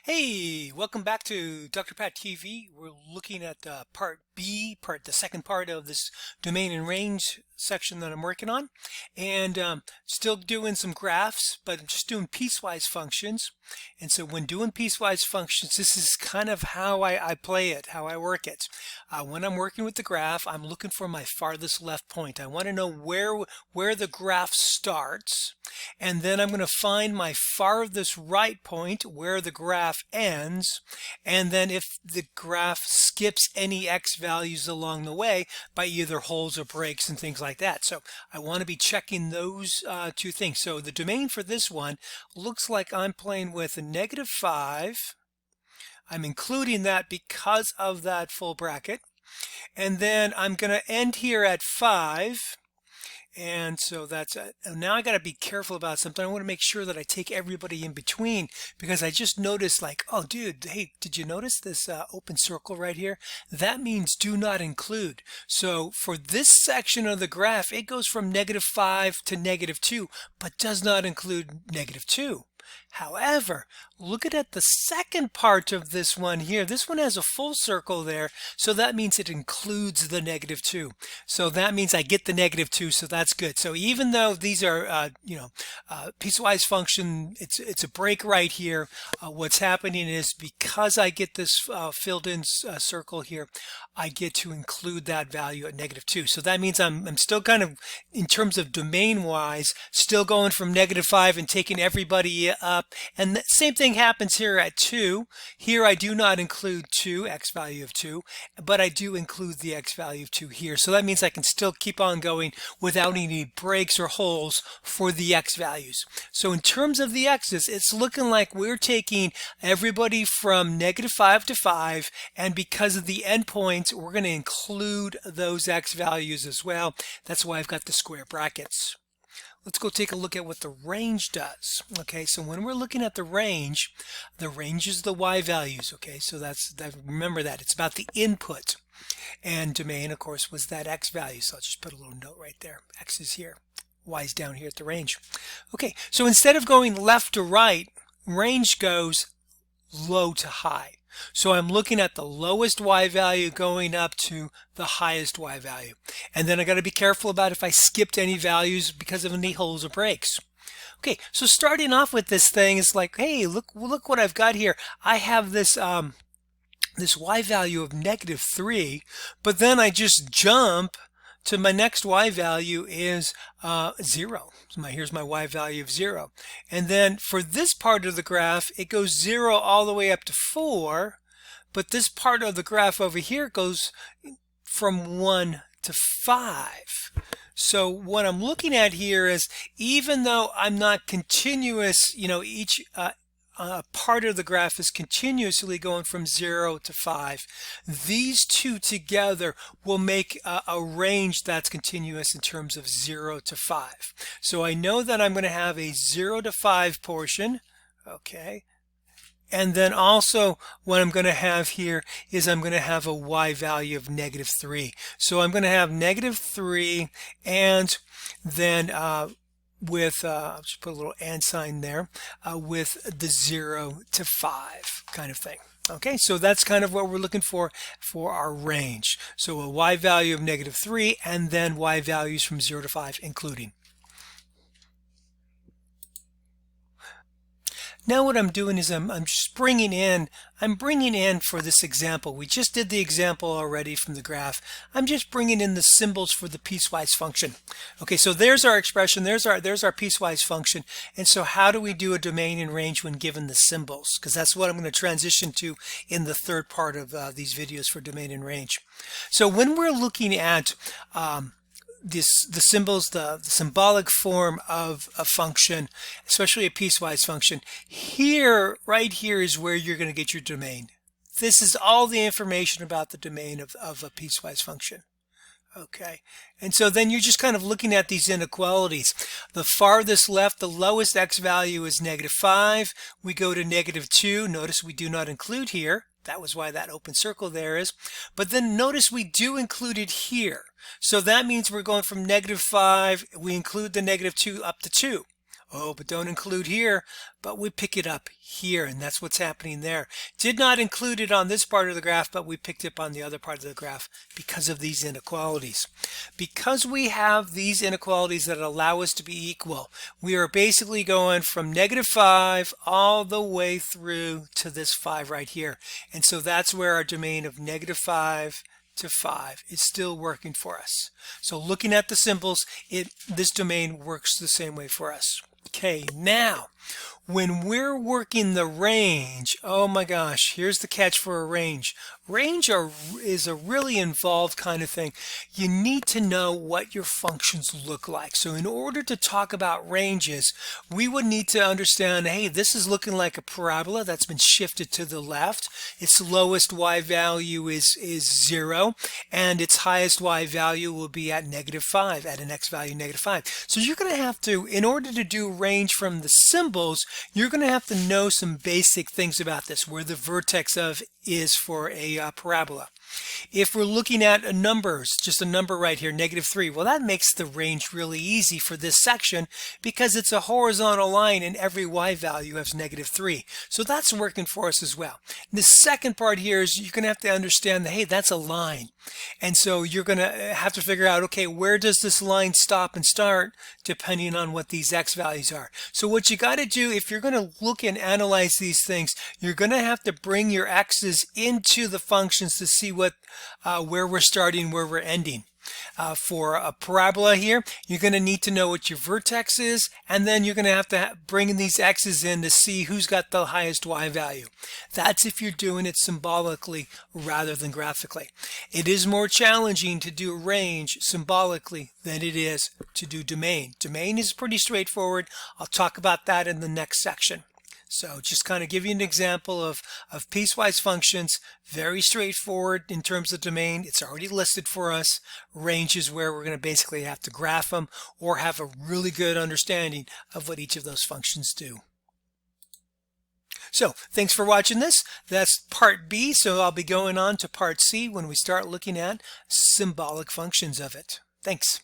Hey, welcome back to Dr. Pat TV. We're looking at part B, the second part of this domain and range section that I'm working on, and still doing some graphs, but I'm just doing piecewise functions. And so when doing piecewise functions, this is kind of how I play it, how I work it. When I'm working with the graph, I'm looking for my farthest left point. I want to know where the graph starts, and then I'm going to find my farthest right point where the graph ends, and then if the graph skips any x values along the way by either holes or breaks and things like that. So I want to be checking those two things. So the domain for this one looks like I'm playing with a -5. I'm including that because of that full bracket, and then I'm going to end here at 5. And so that's now I got to be careful about something. I want to make sure that I take everybody in between, because I just noticed, like, oh dude, hey, did you notice this open circle right here? That means do not include. So for this section of the graph, it goes from -5 to -2, but does not include -2. However, look at the second part of this one here. This one has a full circle there, so that means it includes the -2. So that means I get the -2, so that's good. So even though these are, piecewise function, it's a break right here. What's happening is, because I get this filled in circle here, I get to include that value at -2. So that means I'm still kind of, in terms of domain wise, still going from -5 and taking everybody up. And the same thing happens here at 2. Here I do not include 2, x value of 2, but I do include the x value of 2 here. So that means I can still keep on going without any breaks or holes for the x values. So in terms of the x's, it's looking like we're taking everybody from -5 to 5, and because of the endpoints, we're going to include those x values as well. That's why I've got the square brackets. Let's go take a look at what the range does. Okay, so when we're looking at the range is the y values. Okay, so remember that. It's about the input. And domain, of course, was that x value. So I'll just put a little note right there. X is here. Y is down here at the range. Okay, so instead of going left to right, range goes low to high. So I'm looking at the lowest y value going up to the highest y value. And then I got to be careful about if I skipped any values because of any holes or breaks. Okay, so starting off with this thing is like, hey, look what I've got here. I have this this y value of -3, but then I just jump to my next y value is 0. So here's my y value of 0. And then for this part of the graph, it goes 0 all the way up to 4. But this part of the graph over here goes from 1 to 5. So what I'm looking at here is, even though I'm not continuous, each part of the graph is continuously going from 0 to 5. These two together will make a range that's continuous in terms of 0 to 5. So I know that I'm going to have a 0 to 5 portion. Okay. And then also what I'm going to have here is I'm going to have a y value of -3. So I'm going to have -3, and then I'll just put a little and sign there, with the 0 to 5 kind of thing. Okay, so that's kind of what we're looking for our range. So a y value of -3, and then y values from 0 to 5 including. Now what I'm doing is I'm bringing in for this example. We just did the example already from the graph. I'm just bringing in the symbols for the piecewise function. Okay, so there's our expression, there's our piecewise function. And so how do we do a domain and range when given the symbols? Because that's what I'm going to transition to in the third part of these videos for domain and range. So when we're looking at the symbols, the symbolic form of a function, especially a piecewise function, right here is where you're going to get your domain. This is all the information about the domain of a piecewise function. Okay, and so then you're just kind of looking at these inequalities. The farthest left, the lowest x value is -5. We go to -2. Notice we do not include here. That was why that open circle there is. But then notice we do include it here. So that means we're going from -5, we include the -2 up to 2. Oh, but don't include here, but we pick it up here, and that's what's happening there. Did not include it on this part of the graph, but we picked it up on the other part of the graph because of these inequalities. Because we have these inequalities that allow us to be equal, we are basically going from -5 all the way through to this 5 right here. And so that's where our domain of -5 to 5 is still working for us. So looking at the symbols, this domain works the same way for us. Okay, now when we're working the range, oh my gosh, here's the catch for a range. Range is a really involved kind of thing. You need to know what your functions look like. So in order to talk about ranges, we would need to understand, hey, this is looking like a parabola that's been shifted to the left. Its lowest y value is 0, and its highest y value will be at -5, at an x value -5. So you're going to have to, in order to do range from the symbols, you're going to have to know some basic things about this, where the vertex of is for a parabola. If we're looking at numbers, just a number right here, -3, well, that makes the range really easy for this section because it's a horizontal line and every y value has -3. So that's working for us as well. The second part here is you're going to have to understand that, hey, that's a line. And so you're going to have to figure out, okay, where does this line stop and start depending on what these x values are. So what you got to do, if you're going to look and analyze these things, you're going to have to bring your x's into the functions to see where we're starting, where we're ending. For a parabola here, you're going to need to know what your vertex is, and then you're going to have to bring these x's in to see who's got the highest y value. That's if you're doing it symbolically rather than graphically. It is more challenging to do range symbolically than it is to do domain. Domain is pretty straightforward. I'll talk about that in the next section. So just kind of give you an example of piecewise functions, very straightforward in terms of domain. It's already listed for us. Range is where we're going to basically have to graph them or have a really good understanding of what each of those functions do. So thanks for watching this. That's part B. So I'll be going on to part C when we start looking at symbolic functions of it. Thanks.